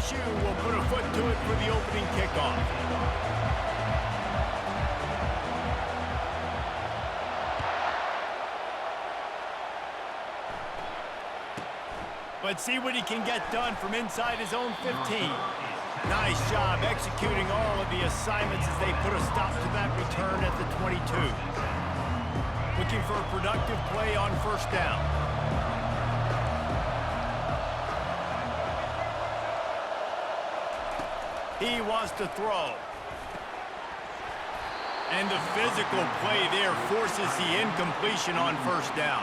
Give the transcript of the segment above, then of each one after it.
LSU will put a foot to it for the opening kickoff. Let's see what he can get done from inside his own 15. Nice job executing all of the assignments as they put a stop to that return at the 22. Looking for a productive play on first down. He wants to throw. And the physical play there forces the incompletion on first down.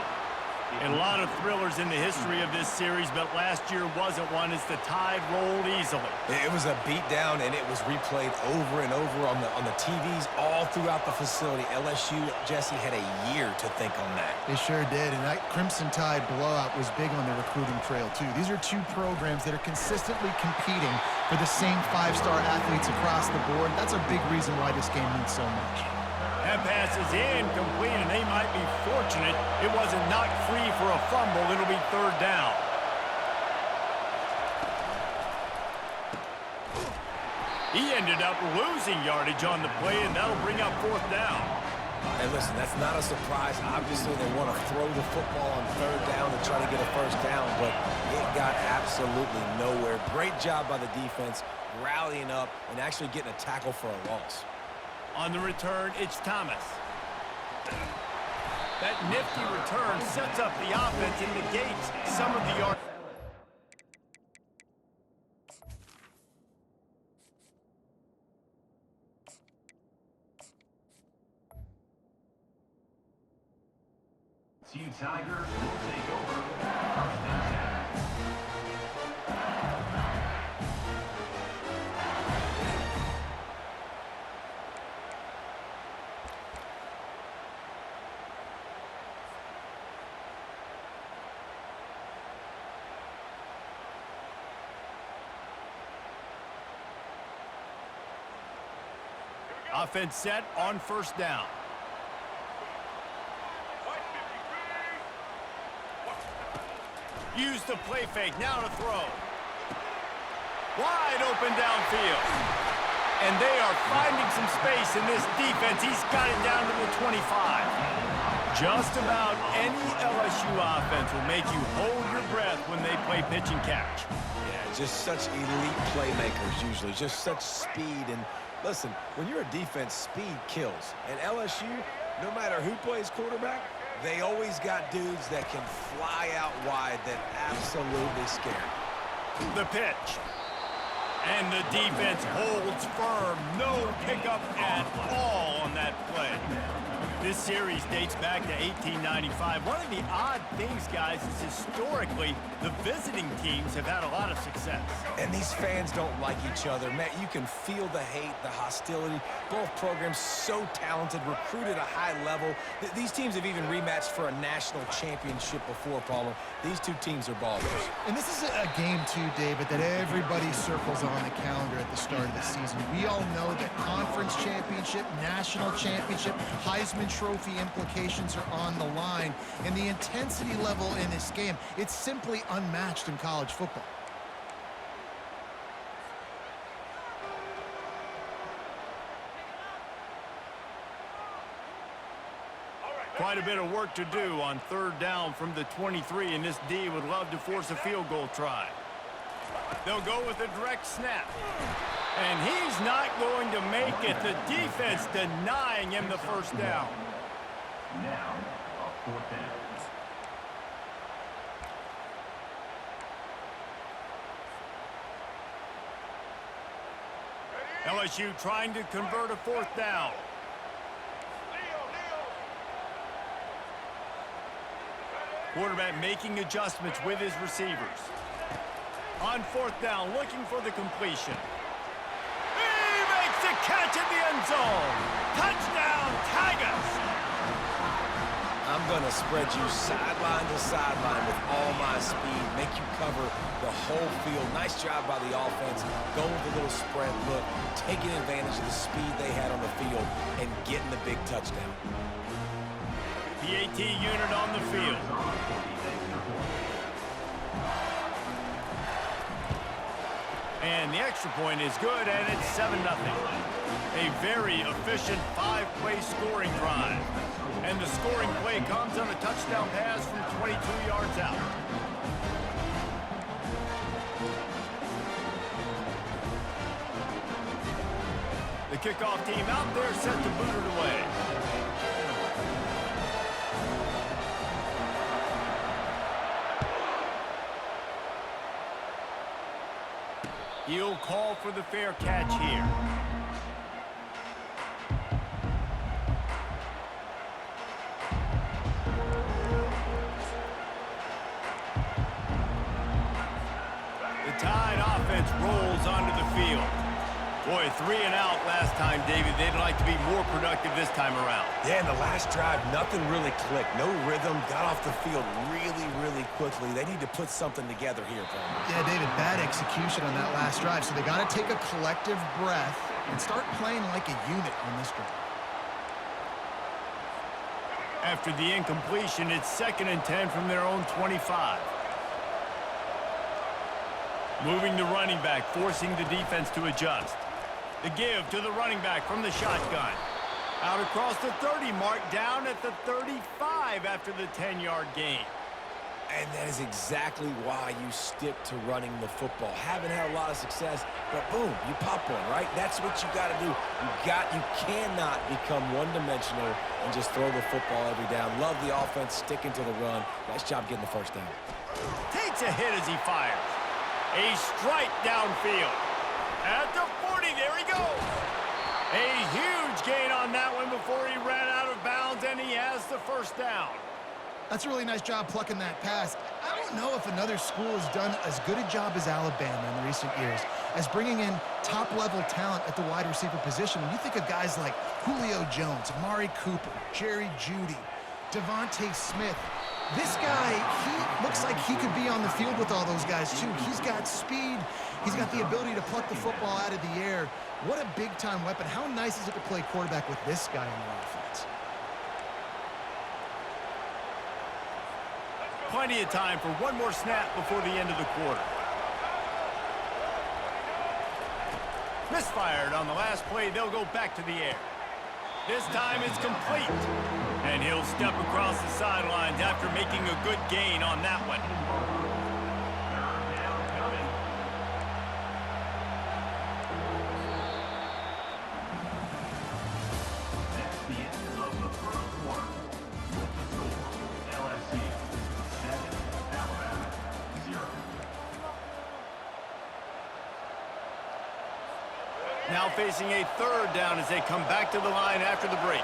And a lot of thrillers in the history of this series, but last year wasn't one as the tide rolled easily. It was a beatdown, and it was replayed over and over on the TVs all throughout the facility. LSU, Jesse, had a year to think on that. They sure did, and that Crimson Tide blowout was big on the recruiting trail, too. These are two programs that are consistently competing for the same five-star athletes across the board. That's a big reason why this game means so much. That pass is incomplete, and they might be fortunate it wasn't knocked free for a fumble. It'll be third down. He ended up losing yardage on the play, and that'll bring up fourth down. And listen, that's not a surprise. Obviously, they want to throw the football on third down to try to get a first down, but it got absolutely nowhere. Great job by the defense rallying up and actually getting a tackle for a loss. On the return, it's Thomas. That nifty return sets up the offense and negates some of the yard. Two Tigers will take over first and 10. Offense set on first down. Use the play fake, now to throw. Wide open downfield. And they are finding some space in this defense. He's got it down to the 25. Just about any LSU offense will make you hold your breath when they play pitch and catch. Yeah, just such elite playmakers usually, just such speed. And listen, when you're a defense, speed kills. And LSU, no matter who plays quarterback, they always got dudes that can fly out wide that absolutely scare. The pitch. And the defense holds firm. No pickup at all on that play. This series dates back to 1895. One of the odd things, guys, is historically the visiting teams have had a lot of success. And these fans don't like each other. Matt, you can feel the hate, the hostility. Both programs so talented, recruited at a high level. These teams have even rematched for a national championship before, Palmer. These two teams are ballers. And this is a game, too, David, that everybody circles on the calendar at the start of the season. We all know that conference championship, national championship, Heisman Trophy implications are on the line, and the intensity level in this game, it's simply unmatched in college football. Quite a bit of work to do on third down from the 23, and this D would love to force a field goal try. They'll go with a direct snap. And he's not going to make it. The defense denying him the first down. Now, a fourth down. LSU trying to convert a fourth down. Quarterback making adjustments with his receivers. On fourth down, looking for the completion. He makes the catch in the end zone. Touchdown, Tigers! I'm going to spread you sideline to sideline with all my speed, make you cover the whole field. Nice job by the offense, going with a little spread look, taking advantage of the speed they had on the field, and getting the big touchdown. PAT unit on the field. And the extra point is good, and it's 7-0. A very efficient 5-play scoring drive. And the scoring play comes on a touchdown pass from 22 yards out. The kickoff team out there set to boot it away. He'll call for the fair catch here. The Tide offense rolls onto the field. Boy, 3 and out last time, David. They'd like to be more productive this time around. Yeah, in the last drive, nothing really clicked. No rhythm, got off the field really quickly. They need to put something together here, Paul. Yeah, David, bad execution on that last drive, so they got to take a collective breath and start playing like a unit on this drive. After the incompletion, it's 2nd and 10 from their own 25. Moving the running back, forcing the defense to adjust. The give to the running back from the shotgun. Out across the 30 mark, down at the 35 after the 10-yard gain. And that is exactly why you stick to running the football. Haven't had a lot of success, but boom, you pop one, right? That's what you got to do. You cannot become one-dimensional and just throw the football every down. Love the offense, sticking to the run. Nice job getting the first down. Takes a hit as he fires. A strike downfield. At the 40, there he goes. A huge gain on that one before he ran out of bounds, and he has the first down. That's a really nice job plucking that pass. I don't know if another school has done as good a job as Alabama in recent years as bringing in top-level talent at the wide receiver position. When you think of guys like Julio Jones, Amari Cooper, Jerry Jeudy, Devontae Smith, this guy, he looks like he could be on the field with all those guys, too. He's got speed. He's got the ability to pluck the football out of the air. What a big-time weapon. How nice is it to play quarterback with this guy in the offense? Plenty of time for one more snap before the end of the quarter. Misfired on the last play. They'll go back to the air. This time it's complete. And he'll step across the sidelines after making a good gain on that one. That's the end of the first quarter. With the score, LSU 7, Alabama 0. Now facing a 3rd down as they come back to the line after the break.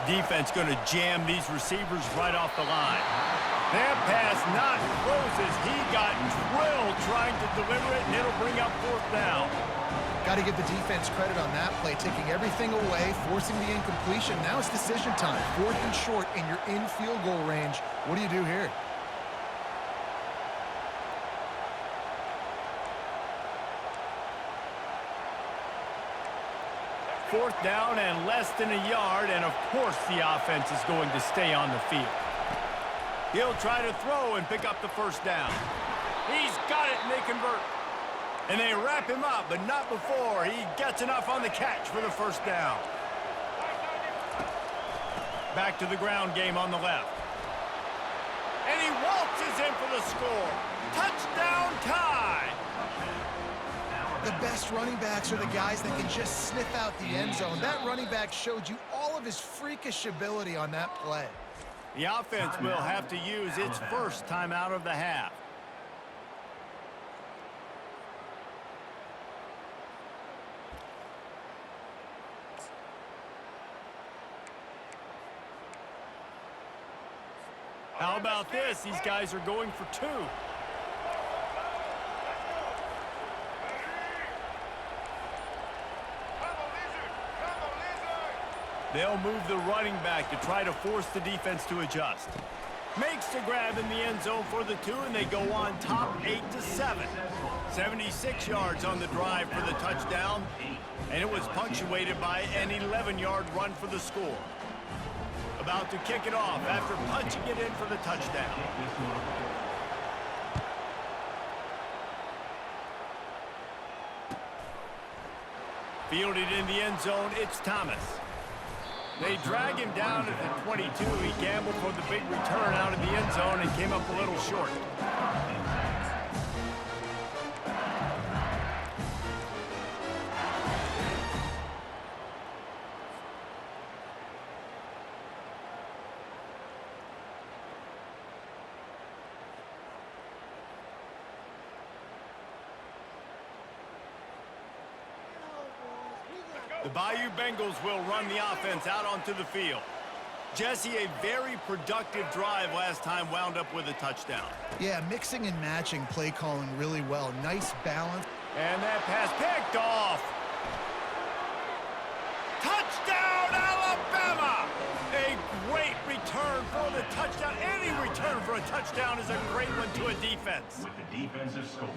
Defense going to jam these receivers right off the line. That pass not close as he got drilled trying to deliver it, and it'll bring up 4th down. Got to give the defense credit on that play, taking everything away, forcing the incompletion. Now it's decision time. 4th and short, and you're in field goal range. What do you do here? 4th down and less than a yard, and of course the offense is going to stay on the field. He'll try to throw and pick up the 1st down. He's got it, and they convert. And they wrap him up, but not before he gets enough on the catch for the 1st down. Back to the ground game on the left. And he waltzes in for the score. Touchdown Tide! The best running backs are the guys that can just sniff out the end zone. That running back showed you all of his freakish ability on that play. The offense will have to use its first timeout of the half. How about this? These guys are going for 2. They'll move the running back to try to force the defense to adjust. Makes the grab in the end zone for the 2, and they go on top 8-7. 76 yards on the drive for the touchdown, and it was punctuated by an 11-yard run for the score. A about to kick it off after punching it in for the touchdown. Fielded in the end zone, it's Thomas. They drag him down at the 22. He gambled for the big return out of the end zone and came up a little short. The Bayou Bengals will run the offense out onto the field. Jesse, a very productive drive last time wound up with a touchdown. Yeah, mixing and matching play calling really well. Nice balance. And that pass picked off. Touchdown, Alabama! A great return for the touchdown. Any return for a touchdown is a great one to a defense. With the defensive score.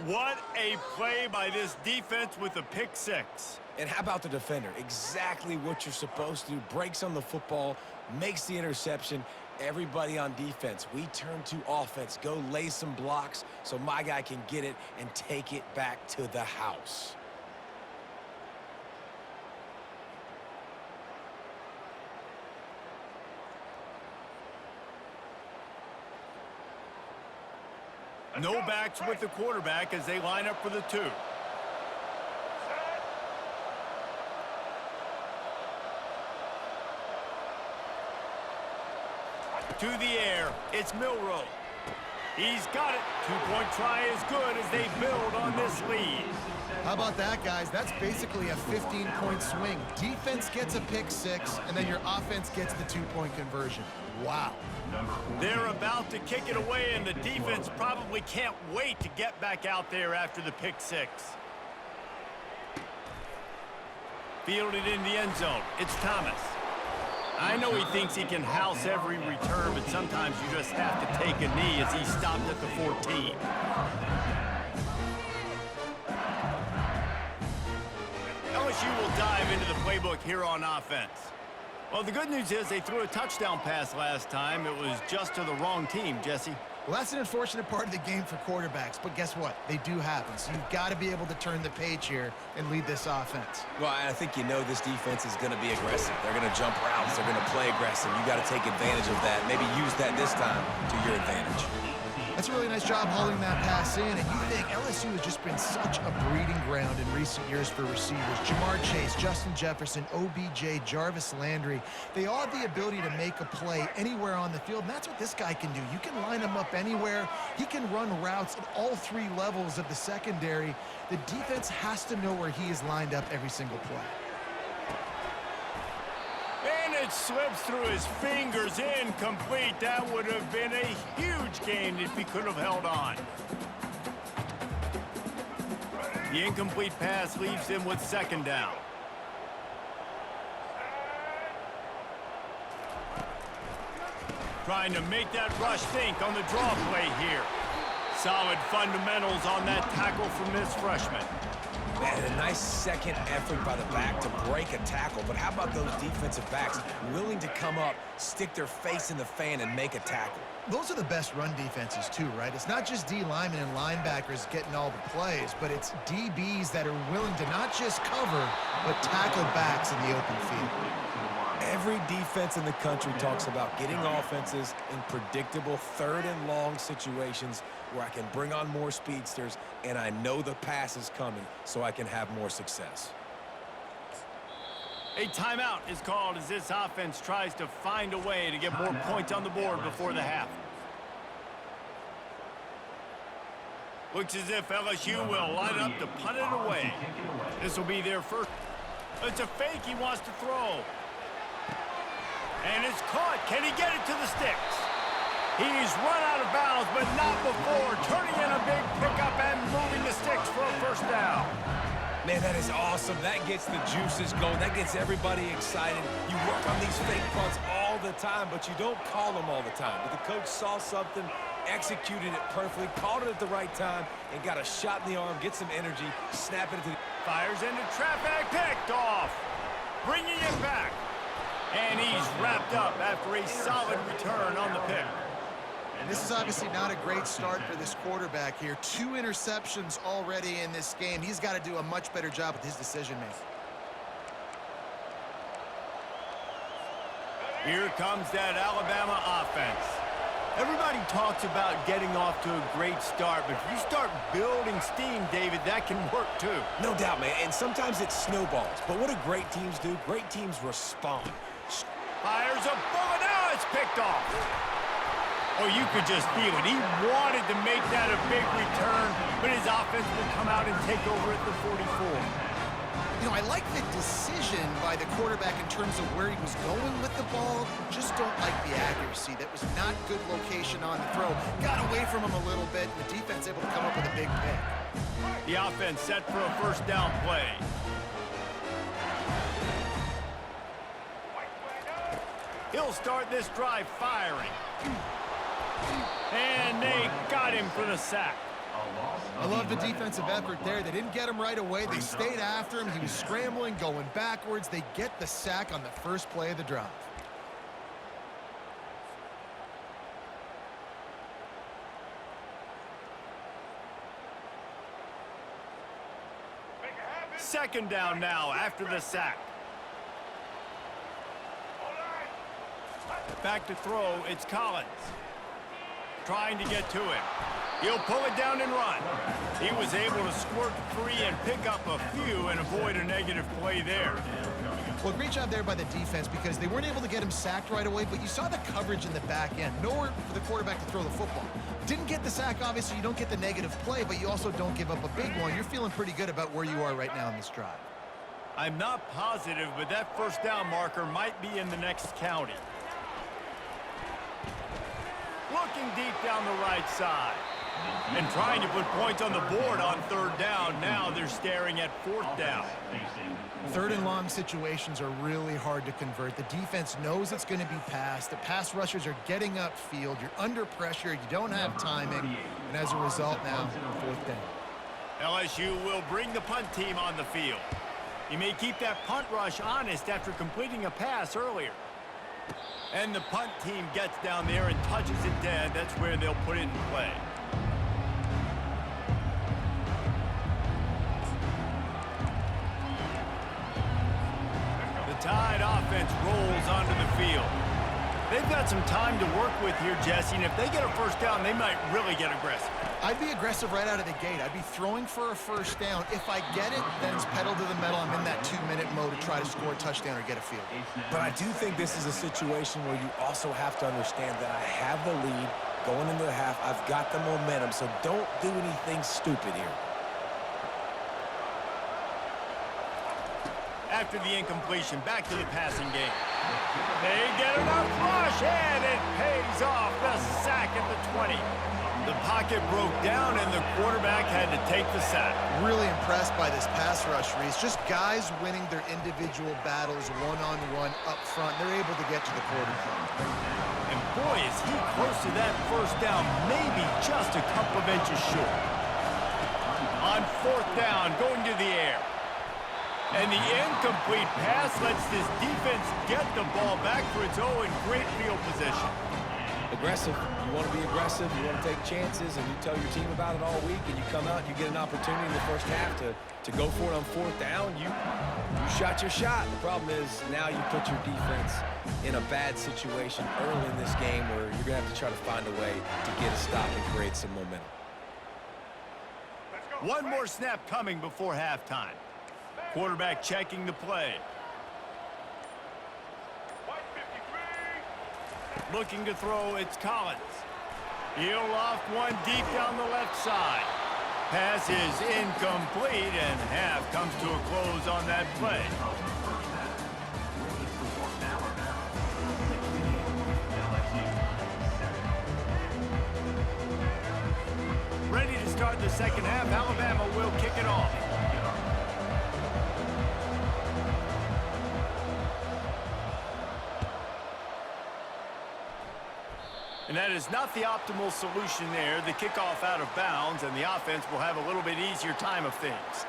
What a play by this defense with a pick six. And how about the defender? Exactly what you're supposed to do. Breaks on the football, makes the interception. Everybody on defense, we turn to offense. Go lay some blocks so my guy can get it and take it back to the house. No backs with the quarterback as they line up for the two. To the air, it's Milroe. He's got it. Two-point try is good as they build on this lead. How about that, guys? That's basically a 15-point swing. Defense gets a pick six, and then your offense gets the two-point conversion. Wow. They're about to kick it away, and the defense probably can't wait to get back out there after the pick six. Fielded in the end zone, it's Thomas. I know he thinks he can house every return, but sometimes you just have to take a knee as he stopped at the 14. LSU will dive into the playbook here on offense. Well, the good news is they threw a touchdown pass last time. It was just to the wrong team, Jesse. Well, that's an unfortunate part of the game for quarterbacks, but guess what? They do happen, so you've got to be able to turn the page here and lead this offense. Well, I think you know this defense is going to be aggressive. They're going to jump routes. They're going to play aggressive. You got to take advantage of that. Maybe use that this time to your advantage. That's a really nice job hauling that pass in, and you think LSU has just been such a breeding ground in recent years for receivers. Jamar Chase, Justin Jefferson, OBJ, Jarvis Landry. They all have the ability to make a play anywhere on the field, and that's what this guy can do. You can line him up anywhere. He can run routes at all three levels of the secondary. The defense has to know where he is lined up every single play. And it slips through his fingers, incomplete. That would have been a huge gain if he could have held on. The incomplete pass leaves him with second down. Trying to make that rush think on the draw play here. Solid fundamentals on that tackle from this freshman. Man, a nice second effort by the back to break a tackle. But how about those defensive backs willing to come up, stick their face in the fan, and make a tackle? Those are the best run defenses too, right? It's not just D linemen and linebackers getting all the plays, but it's DBs that are willing to not just cover, but tackle backs in the open field. Every defense in the country talks about getting offenses in predictable third and long situations where I can bring on more speedsters and I know the pass is coming so I can have more success. A timeout is called as this offense tries to find a way to get more points on the board before the half. Looks as if LSU will line up to punt it away. This will be their first. It's a fake he wants to throw. And it's caught. Can he get it to the sticks? He's run out of bounds, but not before turning in a big pickup and moving the sticks for a first down. Man, that is awesome. That gets the juices going. That gets everybody excited. You work on these fake punts all the time, but you don't call them all the time. But the coach saw something, executed it perfectly, called it at the right time, and got a shot in the arm, get some energy, snap it into the... Fires into traffic, picked off. Bringing it back. And he's wrapped up after a solid return on the pick. And this is obviously not a great start for this quarterback here. 2 interceptions already in this game. He's got to do a much better job with his decision-making. Here comes that Alabama offense. Everybody talks about getting off to a great start, but if you start building steam, David, that can work too. No doubt, man, and sometimes it snowballs. But what do great teams do? Great teams respond. Fires a bullet. Now it's picked off. Oh, you could just feel it. He wanted to make that a big return, but his offense will come out and take over at the 44. You know, I like the decision by the quarterback in terms of where he was going with the ball. Just don't like the accuracy. That was not good location on the throw. Got away from him a little bit, and the defense able to come up with a big pick. The offense set for a first down play. He'll start this drive firing. And they got him for the sack. I love the defensive effort there. They didn't get him right away. They stayed after him. He was scrambling, going backwards. They get the sack on the first play of the drive. Second down now after the sack. Back to throw, it's Collins. Trying to get to him. He'll pull it down and run. He was able to squirt free and pick up a few and avoid a negative play there. Well, great job there by the defense because they weren't able to get him sacked right away, but you saw the coverage in the back end. Nowhere for the quarterback to throw the football. Didn't get the sack, obviously. You don't get the negative play, but you also don't give up a big one. You're feeling pretty good about where you are right now in this drive. I'm not positive, but that first down marker might be in the next county. Looking deep down the right side. And trying to put points on the board on third down. Now they're staring at fourth down. Third and long situations are really hard to convert. The defense knows it's going to be passed. The pass rushers are getting upfield. You're under pressure. You don't have timing. And as a result now, fourth down. LSU will bring the punt team on the field. He may keep that punt rush honest after completing a pass earlier. And the punt team gets down there and touches it dead. That's where they'll put it in play. The Tide offense rolls onto the field. They've got some time to work with here, Jesse, and if they get a first down, they might really get aggressive. I'd be aggressive right out of the gate. I'd be throwing for a first down. If I get it, then it's pedal to the metal. I'm in that 2-minute mode to try to score a touchdown or get a field. But I do think this is a situation where you also have to understand that I have the lead going into the half. I've got the momentum, so don't do anything stupid here. After the incompletion, back to the passing game. They get enough rush, and it pays off. The sack at the 20. The pocket broke down, and the quarterback had to take the sack. Really impressed by this pass rush, Reese. Just guys winning their individual battles one-on-one up front. They're able to get to the quarterback. And boy, is he close to that first down, maybe just a couple of inches short. On fourth down, going to the air. And the incomplete pass lets this defense get the ball back for its own great field position. Aggressive. You want to be aggressive. You want to take chances, and you tell your team about it all week, and you come out and you get an opportunity in the first half to go for it on fourth down. You shot your shot. The problem is now you put your defense in a bad situation early in this game where you're going to have to try to find a way to get a stop and create some momentum. One more snap coming before halftime. Quarterback checking the play. Looking to throw, it's Collins. He'll loft one deep down the left side. Pass is incomplete, and half comes to a close on that play. Ready to start the second half. Alabama will kick it off. And that is not the optimal solution there. The kickoff out of bounds, and the offense will have a little bit easier time of things.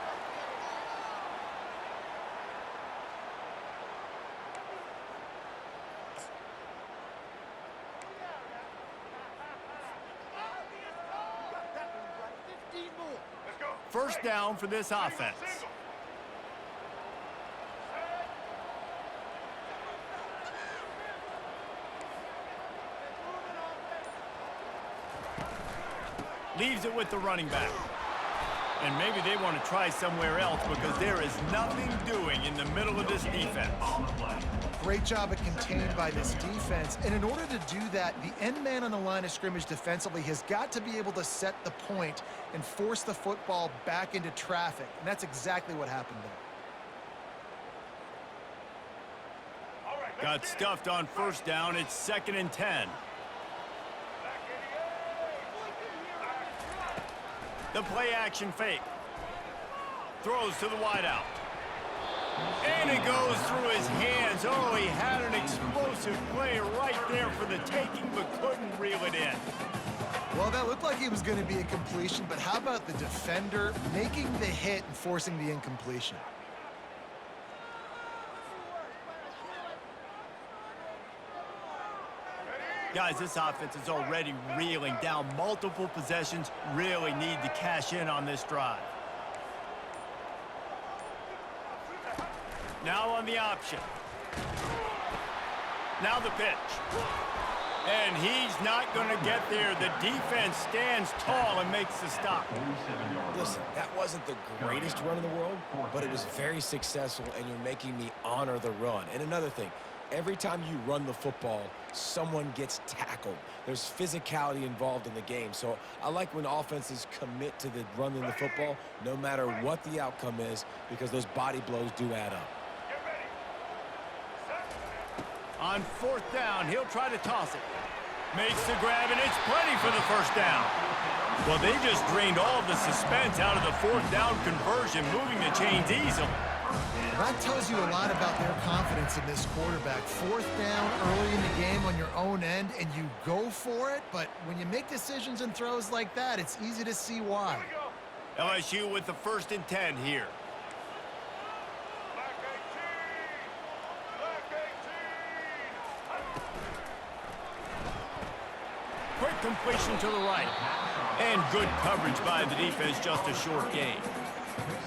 First down for this offense. Leaves it with the running back. And maybe they want to try somewhere else because there is nothing doing in the middle of this defense. Great job of contained by this defense. And in order to do that, the end man on the line of scrimmage defensively has got to be able to set the point and force the football back into traffic. And that's exactly what happened there. Got stuffed on first down. It's 2nd and 10. The play action fake. Throws to the wideout. And it goes through his hands. Oh, he had an explosive play right there for the taking, but couldn't reel it in. Well, that looked like it was going to be a completion, but how about the defender making the hit and forcing the incompletion? Guys, this offense is already reeling down multiple possessions. Really need to cash in on this drive. Now on the option. Now the pitch. And he's not going to get there. The defense stands tall and makes the stop. Listen, that wasn't the greatest run in the world, but it was very successful, and you're making me honor the run. And another thing, every time you run the football, someone gets tackled. There's physicality involved in the game. So I like when offenses commit to the running the football, no matter what the outcome is, because those body blows do add up. On 4th down, he'll try to toss it. Makes the grab, and it's plenty for the first down. Well, they just drained all of the suspense out of the 4th down conversion, moving the chains easily. That tells you a lot about their confidence in this quarterback. 4th down early in the game on your own end, and you go for it. But when you make decisions and throws like that, it's easy to see why. LSU with the 1st and 10 here. Quick completion to the right. And good coverage by the defense, just a short gain.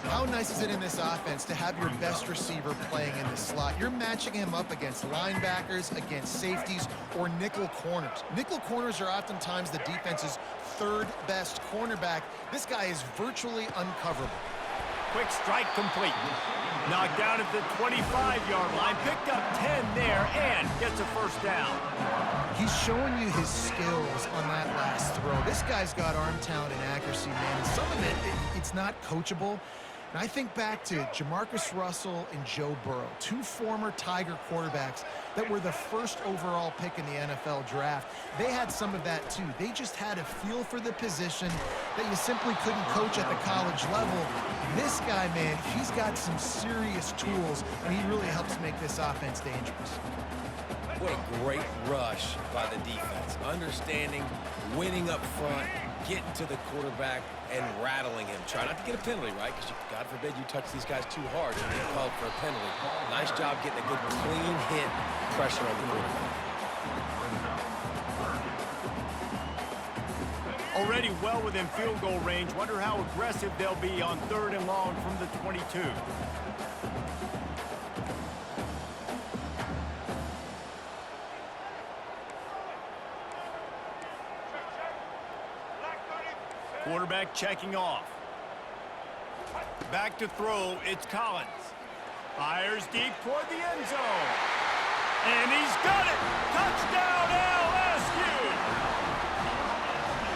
How nice is it in this offense to have your best receiver playing in the slot? You're matching him up against linebackers, against safeties, or nickel corners. Nickel corners are oftentimes the defense's 3rd best cornerback. This guy is virtually uncoverable. Quick strike complete. Knocked down at the 25-yard line. Picked up 10 there and gets a first down. He's showing you his skills on that last throw. This guy's got arm talent and accuracy, man. And some of it's not coachable. And I think back to Jamarcus Russell and Joe Burrow, 2 former Tiger quarterbacks that were the 1st overall pick in the NFL draft. They had some of that too. They just had a feel for the position that you simply couldn't coach at the college level. This guy, man, he's got some serious tools, and he really helps make this offense dangerous. What a great rush by the defense. Understanding, winning up front, getting to the quarterback, and rattling him. Try not to get a penalty, right? Because God forbid you touch these guys too hard and get called for a penalty. Nice job getting a good clean hit, pressure on the quarterback. Already well within field goal range. Wonder how aggressive they'll be on 3rd and long from the 22. Quarterback checking off. Back to throw, it's Collins. Fires deep toward the end zone. And he's got it! Touchdown LSU!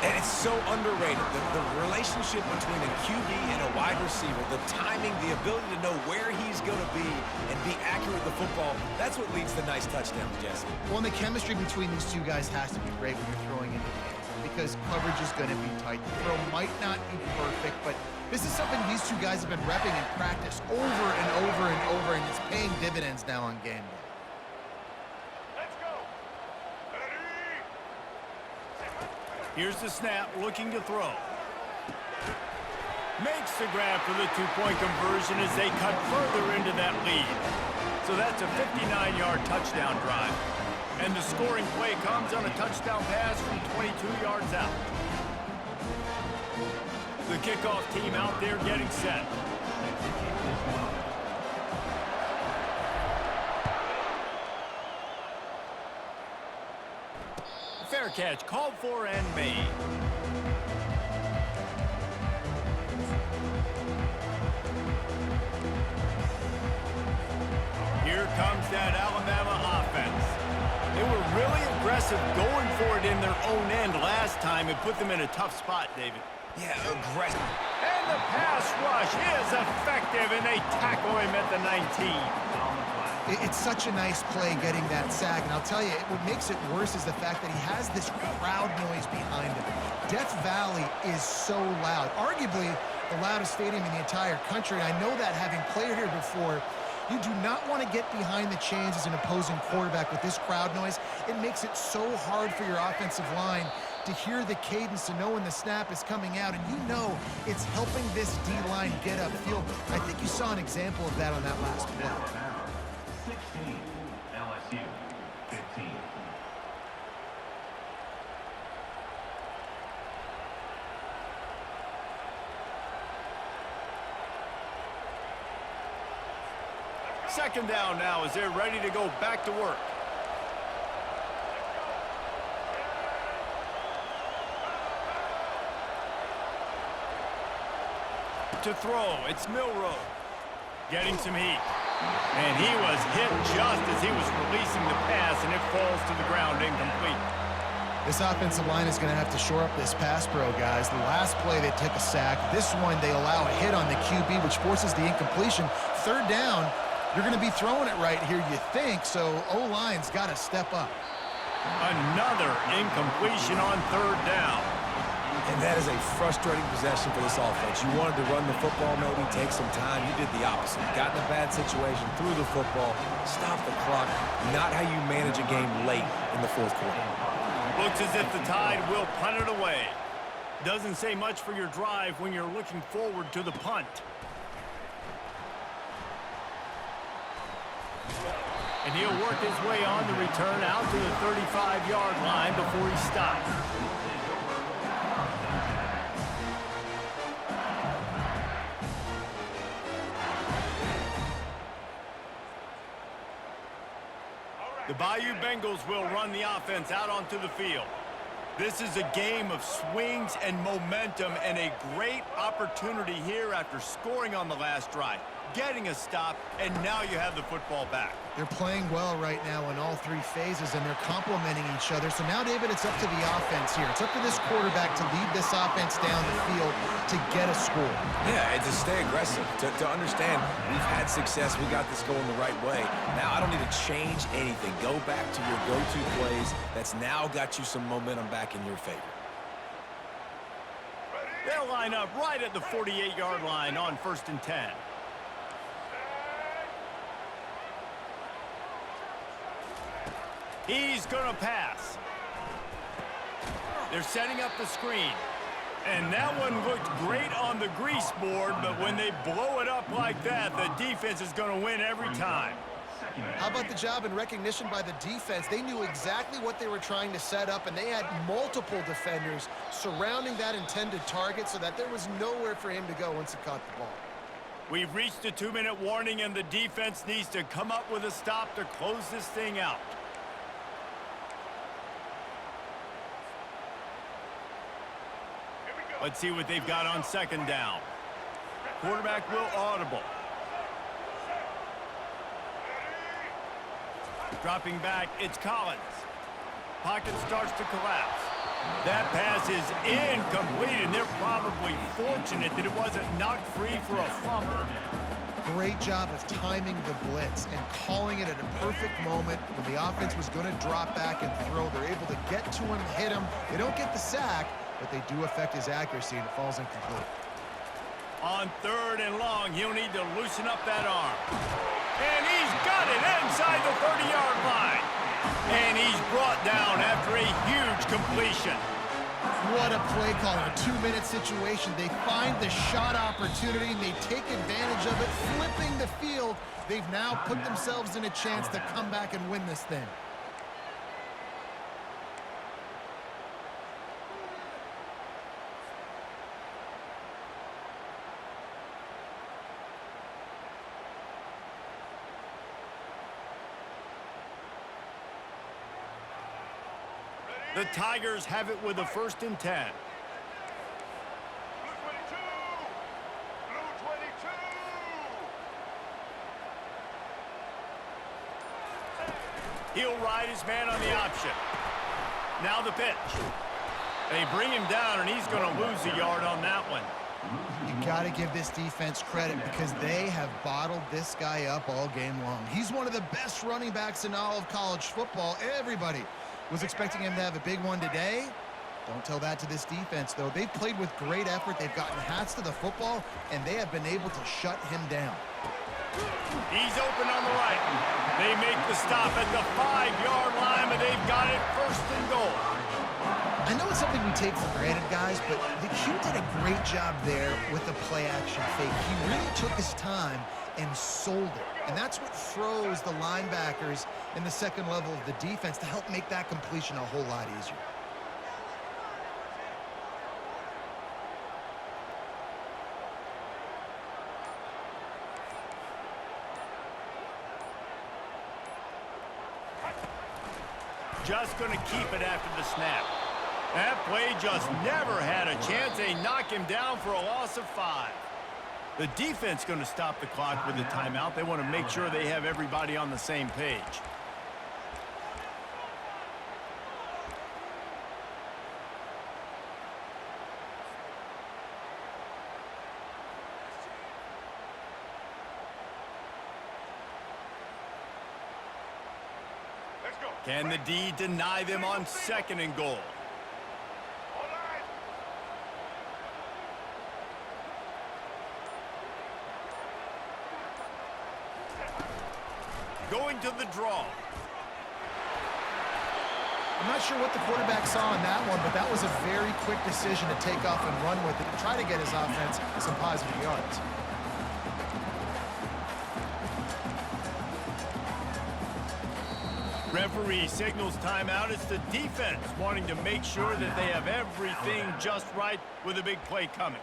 And it's so underrated. The relationship between a QB and a wide receiver, the timing, the ability to know where he's going to be and be accurate with the football, that's what leads to nice touchdowns, Jesse. Well, and the chemistry between these two guys has to be great when you're throwing into the end zone because coverage is going to be tight. The throw might not be perfect, but this is something these two guys have been repping in practice over and over and over, and it's paying dividends now on game day. Here's the snap, looking to throw. Makes the grab for the 2-point conversion as they cut further into that lead. So that's a 59-yard touchdown drive. And the scoring play comes on a touchdown pass from 22 yards out. The kickoff team out there getting set. Fair catch called for and made. Here comes that Alabama offense. They were really aggressive going for it in their own end last time. It put them in a tough spot, David. Yeah, aggressive. And the pass rush is effective, and they tackle him at the 19. It's such a nice play getting that sack, and I'll tell you, what makes it worse is the fact that he has this crowd noise behind him. Death Valley is so loud, arguably the loudest stadium in the entire country. I know that having played here before. You do not want to get behind the chains as an opposing quarterback with this crowd noise. It makes it so hard for your offensive line to hear the cadence, to know when the snap is coming out, and you know it's helping this D-line get upfield. I think you saw an example of that on that last play. 16, LSU, 15. Second down now as they're ready to go back to work. To throw, it's Milroe. Getting some heat. And he was hit just as he was releasing the pass, and it falls to the ground incomplete. This offensive line is going to have to shore up this pass pro, guys. The last play, they took a sack. This one, they allow a hit on the QB, which forces the incompletion. Third down, you're going to be throwing it right here, you think, so O-line's got to step up. Another incompletion on third down. And that is a frustrating possession for this offense. You wanted to run the football, maybe take some time. You did the opposite. You got in a bad situation, threw the football, stopped the clock. Not how you manage a game late in the fourth quarter. Looks as if the Tide will punt it away. Doesn't say much for your drive when you're looking forward to the punt. And he'll work his way on the return out to the 35-yard line before he stops. The Bayou Bengals will run the offense out onto the field. This is a game of swings and momentum, and a great opportunity here after scoring on the last drive, getting a stop, and now you have the football back. They're playing well right now in all three phases, and they're complementing each other. So now, David, it's up to the offense here. It's up to this quarterback to lead this offense down the field to get a score. Yeah, and to stay aggressive, to understand we've had success, we got this going the right way. Now I don't need to change anything. Go back to your go-to plays. That's now got you some momentum back in your favor. They'll line up right at the 48-yard line on 1st and 10. He's going to pass. They're setting up the screen. And that one looked great on the grease board, but when they blow it up like that, the defense is going to win every time. How about the job and recognition by the defense? They knew exactly what they were trying to set up, and they had multiple defenders surrounding that intended target so that there was nowhere for him to go once he caught the ball. We've reached a 2-minute warning, and the defense needs to come up with a stop to close this thing out. Let's see what they've got on 2nd down. Quarterback will audible. Dropping back, it's Collins. Pocket starts to collapse. That pass is incomplete, and they're probably fortunate that it wasn't knocked free for a fumble. Great job of timing the blitz and calling it at a perfect moment when the offense was going to drop back and throw. They're able to get to him, hit him. They don't get the sack, but they do affect his accuracy, and it falls incomplete. On 3rd and long, he'll need to loosen up that arm. And he's got it inside the 30-yard line. And he's brought down after a huge completion. What a play call in a 2-minute situation. They find the shot opportunity, and they take advantage of it, flipping the field. They've now put themselves in a chance to come back and win this thing. The Tigers have it with a 1st and 10. He'll ride his man on the option. Now the pitch. They bring him down, and he's going to lose a yard on that one. You got to give this defense credit because they have bottled this guy up all game long. He's one of the best running backs in all of college football. Everybody was expecting him to have a big one today. Don't tell that to this defense, though. They've played with great effort. They've gotten hats to the football, and they have been able to shut him down. He's open on the right. They make the stop at the 5-yard line, but they've got it 1st and goal. I know it's something we take for granted, guys, but the Q did a great job there with the play-action fake. He really took his time and sold it. And that's what froze the linebackers in the second level of the defense to help make that completion a whole lot easier. Just going to keep it after the snap. That play just never had a chance. They knock him down for a loss of 5. The defense going to stop the clock with a timeout. They want to make sure they have everybody on the same page. Can the D deny them on 2nd and goal? Going to the draw. I'm not sure what the quarterback saw in that one, but that was a very quick decision to take off and run with it and try to get his offense some positive yards. Referee signals timeout. It's the defense wanting to make sure that they have everything just right with a big play coming.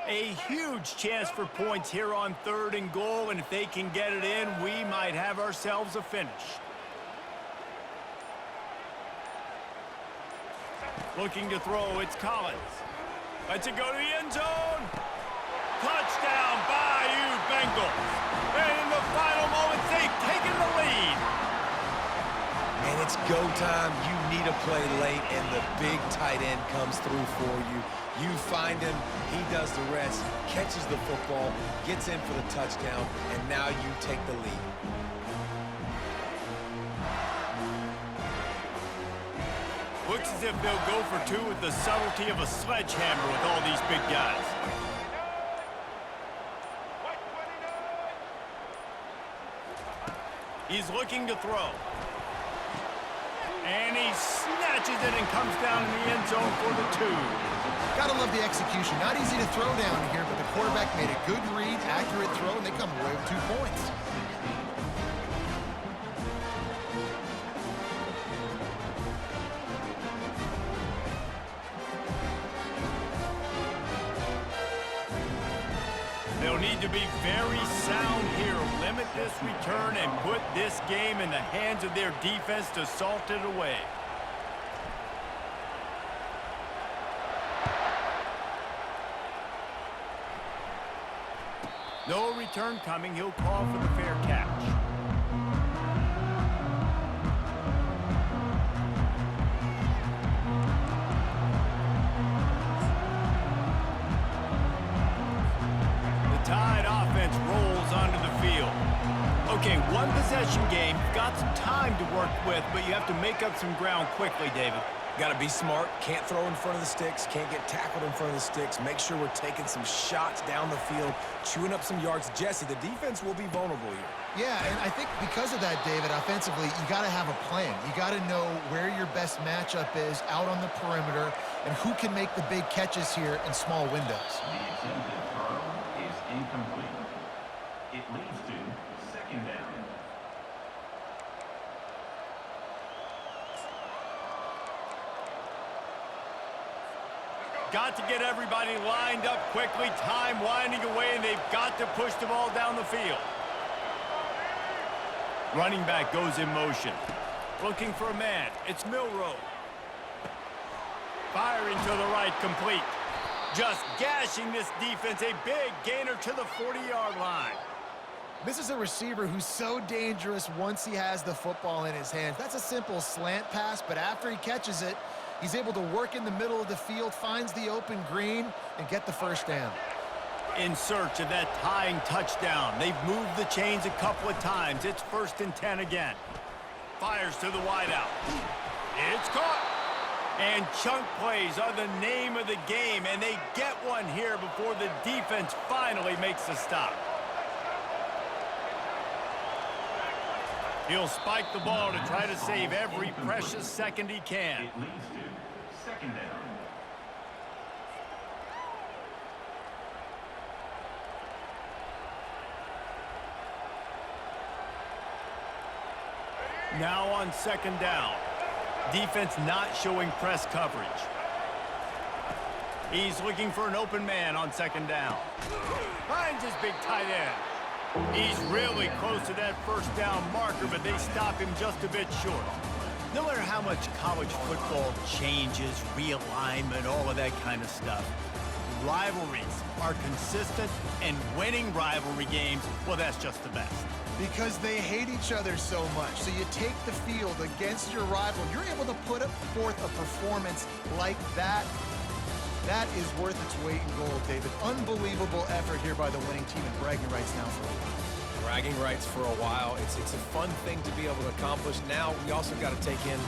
A huge chance for points here on 3rd and goal, and if they can get it in, we might have ourselves a finish. Looking to throw, it's Collins. Lets it go to the end zone. Touchdown, Bayou Bengals. And in the final moments, they've taken the lead. And it's go time. You need a play late, and the big tight end comes through for you. You find him, he does the rest, catches the football, gets in for the touchdown, and now you take the lead. Looks as if they'll go for 2 with the subtlety of a sledgehammer with all these big guys. He's looking to throw. And he snatches it and comes down in the end zone for the 2. Gotta love the execution. Not easy to throw down here, but the quarterback made a good read, accurate throw, and they come away with 2 points. They'll need to be very sound here. Limit this return and put this game in the hands of their defense to salt it away. No return coming. He'll call for the fair catch. Tide offense rolls onto the field. Okay, 1 possession game. You've got some time to work with, but you have to make up some ground quickly, David. Got to be smart. Can't throw in front of the sticks. Can't get tackled in front of the sticks. Make sure we're taking some shots down the field, chewing up some yards. Jesse, the defense will be vulnerable here. Yeah, and I think because of that, David, offensively, you got to have a plan. You got to know where your best matchup is out on the perimeter and who can make the big catches here in small windows. The attempted throw is incomplete. It leads to 2nd down. got to get everybody lined up quickly. Time winding away, and they've got to push the ball down the field. Running back goes in motion. Looking for a man. It's Milroe. Firing to the right, complete. Just gashing this defense. A big gainer to the 40-yard line. This is a receiver who's so dangerous once he has the football in his hands. That's a simple slant pass, but after he catches it, he's able to work in the middle of the field, finds the open green, and get the first down. In search of that tying touchdown. They've moved the chains a couple of times. It's 1st and 10 again. Fires to the wideout. It's caught. And chunk plays are the name of the game, and they get one here before the defense finally makes the stop. He'll spike the ball to try to save every precious second he can. It leads to 2nd down. Now on 2nd down. Defense not showing press coverage. He's looking for an open man on 2nd down. Finds his big tight end. He's really close to that 1st down marker, but they stop him just a bit short. No matter how much college football changes, realignment, all of that kind of stuff, rivalries are consistent, and winning rivalry games, well, that's just the best. Because they hate each other so much. So you take the field against your rival. You're able to put forth a performance like that. That is worth its weight in gold, David. Unbelievable effort here by the winning team, and bragging rights now for a while. Bragging rights for a while. It's a fun thing to be able to accomplish. Now we also got to take in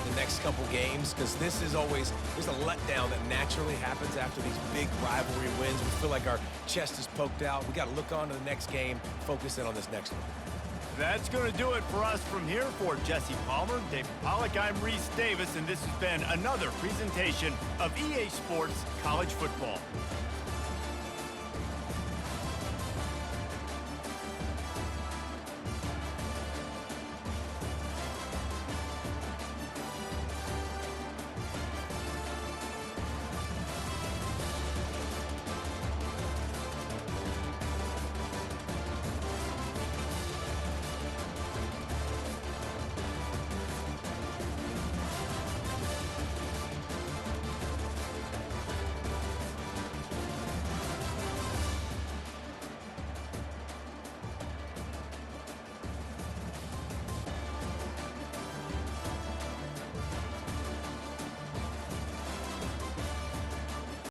the next couple games, because this is always, there's a letdown that naturally happens after these big rivalry wins. We feel like our chest is poked out. We got to look on to the next game, focus in on this next one. That's going to do it for us from here. For Jesse Palmer, David Pollack, I'm Reese Davis, and this has been another presentation of EA Sports College Football.